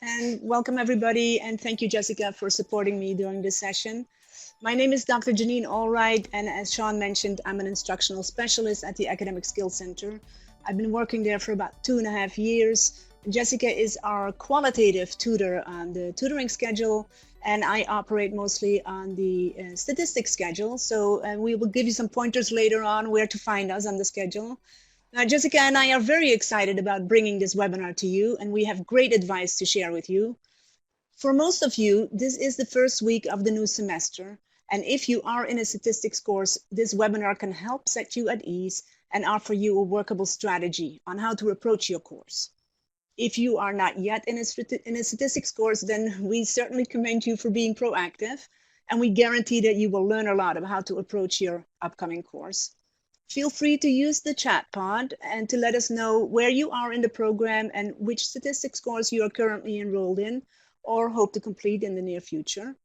And welcome everybody, and thank you, Jessica, for supporting me during this session. My name is Dr. Janine Allwright, and as Sean mentioned, I'm an instructional specialist at the Academic Skills Center. I've been working there for about 2.5 years. Jessica is our qualitative tutor on the tutoring schedule, and I operate mostly on the statistics schedule. So we will give you some pointers later on where to find us on the schedule. Now, Jessica and I are very excited about bringing this webinar to you, and we have great advice to share with you. For most of you, this is the first week of the new semester, and if you are in a statistics course, this webinar can help set you at ease and offer you a workable strategy on how to approach your course. If you are not yet in a statistics course, then we certainly commend you for being proactive, and we guarantee that you will learn a lot about how to approach your upcoming course. Feel free to use the chat pod and to let us know where you are in the program and which statistics course you are currently enrolled in or hope to complete in the near future.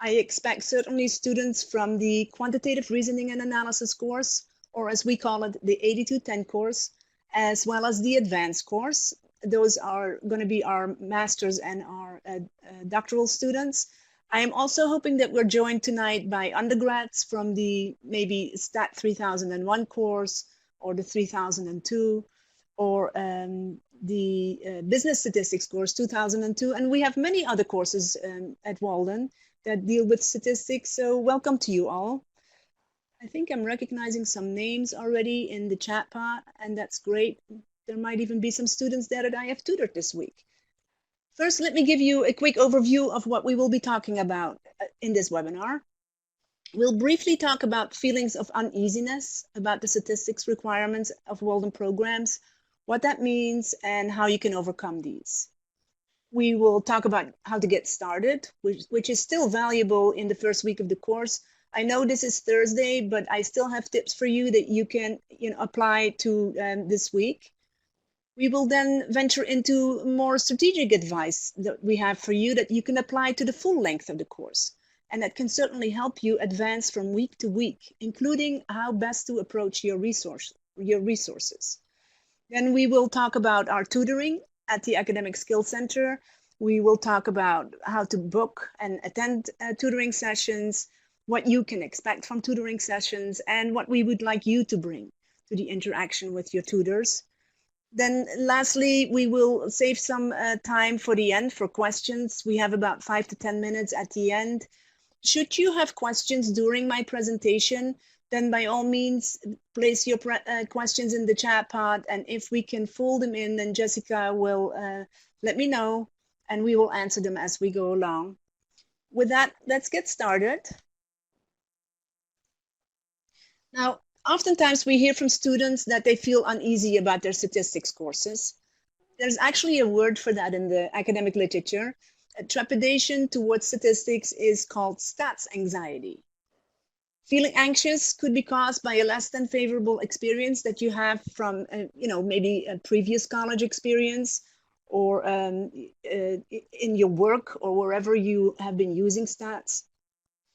I expect certainly students from the quantitative reasoning and analysis course, or as we call it, the 8210 course, as well as the advanced course. Those are going to be our master's and our doctoral students. I am also hoping that we're joined tonight by undergrads from the maybe STAT 3001 course or the 3002 or the Business Statistics course 2002. And we have many other courses at Walden that deal with statistics. So welcome to you all. I think I'm recognizing some names already in the chat pod, and that's great. There might even be some students there that I have tutored this week. First, let me give you a quick overview of what we will be talking about in this webinar. We'll briefly talk about feelings of uneasiness about the statistics requirements of Walden programs, what that means, and how you can overcome these. We will talk about how to get started, which is still valuable in the first week of the course. I know this is Thursday, but I still have tips for you that you can apply to this week. We will then venture into more strategic advice that we have for you that you can apply to the full length of the course. And that can certainly help you advance from week to week, including how best to approach your resources. Then we will talk about our tutoring at the Academic Skills Center. We will talk about how to book and attend tutoring sessions, what you can expect from tutoring sessions, and what we would like you to bring to the interaction with your tutors. Then lastly, we will save some time for the end for questions. We have about 5 to 10 minutes at the end. Should you have questions during my presentation, then by all means, place your questions in the chat pod. And if we can fold them in, then Jessica will let me know and we will answer them as we go along. With that, let's get started. Now, oftentimes we hear from students that they feel uneasy about their statistics courses. There's actually a word for that in the academic literature. A trepidation towards statistics is called stats anxiety. Feeling anxious could be caused by a less than favorable experience that you have from, maybe a previous college experience or in your work or wherever you have been using stats.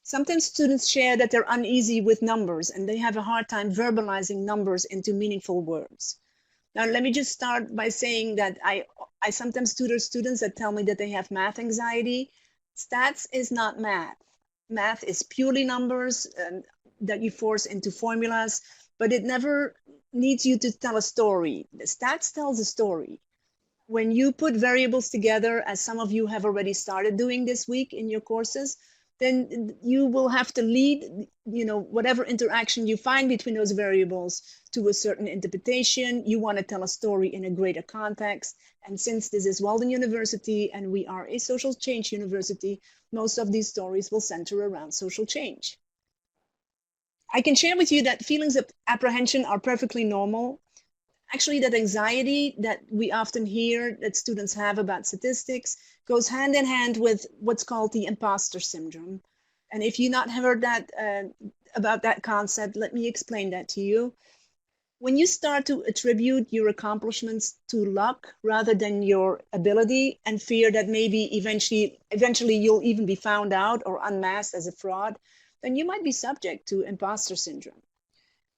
Sometimes students share that they're uneasy with numbers and they have a hard time verbalizing numbers into meaningful words. Now, let me just start by saying that I sometimes tutor students that tell me that they have math anxiety. Stats is not math. Math is purely numbers that you force into formulas, but it never needs you to tell a story. The stats tells a story. When you put variables together, as some of you have already started doing this week in your courses, then you will have to lead, whatever interaction you find between those variables to a certain interpretation. You want to tell a story in a greater context. And since this is Walden University and we are a social change university, most of these stories will center around social change. I can share with you that feelings of apprehension are perfectly normal. Actually, that anxiety that we often hear that students have about statistics goes hand in hand with what's called the imposter syndrome. And if you not heard that about that concept, let me explain that to you. When you start to attribute your accomplishments to luck rather than your ability and fear that maybe eventually you'll even be found out or unmasked as a fraud, then you might be subject to imposter syndrome.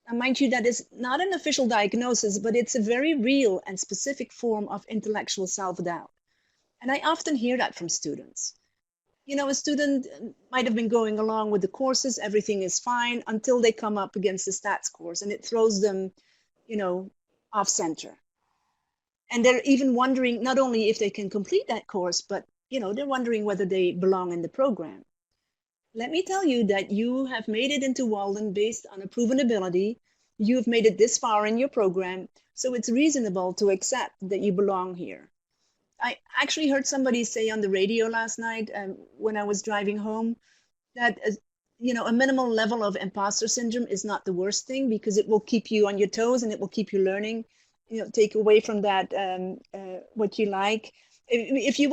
Now, mind you, that is not an official diagnosis, but it's a very real and specific form of intellectual self-doubt. And I often hear that from students. A student might have been going along with the courses, everything is fine until they come up against the stats course and it throws them, off center. And they're even wondering not only if they can complete that course, but, they're wondering whether they belong in the program. Let me tell you that you have made it into Walden based on a proven ability. You've made it this far in your program, so it's reasonable to accept that you belong here. I actually heard somebody say on the radio last night when I was driving home that, a minimal level of imposter syndrome is not the worst thing because it will keep you on your toes and it will keep you learning, take away from that what you like. If you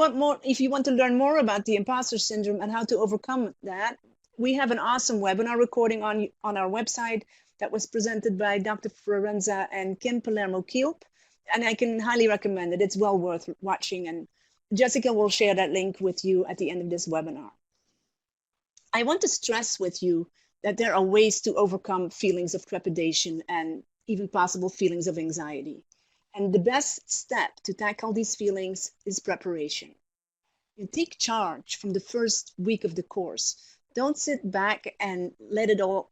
want to learn more about the imposter syndrome and how to overcome that, we have an awesome webinar recording on our website that was presented by Dr. Florenza and Kim Palermo-Kielp, and I can highly recommend it. It's well worth watching, and Jessica will share that link with you at the end of this webinar. I want to stress with you that there are ways to overcome feelings of trepidation and even possible feelings of anxiety. And the best step to tackle these feelings is preparation. You take charge from the first week of the course. Don't sit back and let it all,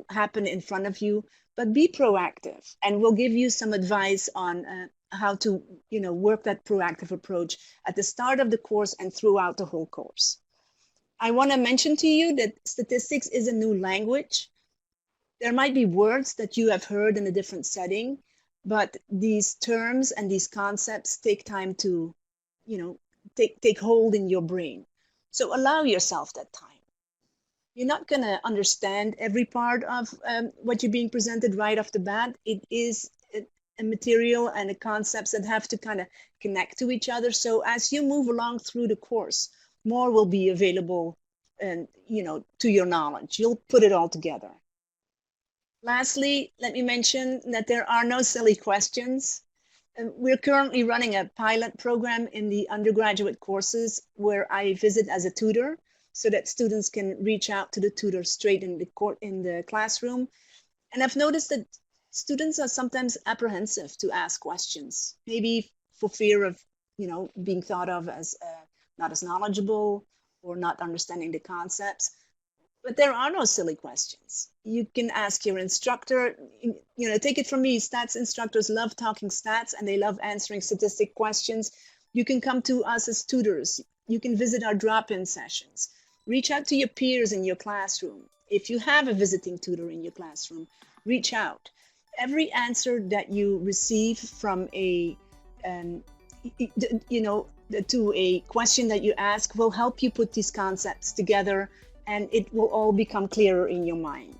happen in front of you, but be proactive. And we'll give you some advice on how to, work that proactive approach at the start of the course and throughout the whole course. I want to mention to you that statistics is a new language. There might be words that you have heard in a different setting, but these terms and these concepts take time to, take hold in your brain. So allow yourself that time. You're not going to understand every part of what you're being presented right off the bat. It is a material and the concepts that have to kind of connect to each other. So as you move along through the course, more will be available and, to your knowledge. You'll put it all together. Lastly, let me mention that there are no silly questions. We're currently running a pilot program in the undergraduate courses where I visit as a tutor so that students can reach out to the tutor straight in the classroom. And I've noticed that students are sometimes apprehensive to ask questions, maybe for fear of, being thought of as not as knowledgeable or not understanding the concepts. But there are no silly questions. You can ask your instructor, take it from me, stats instructors love talking stats and they love answering statistic questions. You can come to us as tutors. You can visit our drop-in sessions. Reach out to your peers in your classroom. If you have a visiting tutor in your classroom, reach out. Every answer that you receive from to a question that you ask will help you put these concepts together and it will all become clearer in your mind.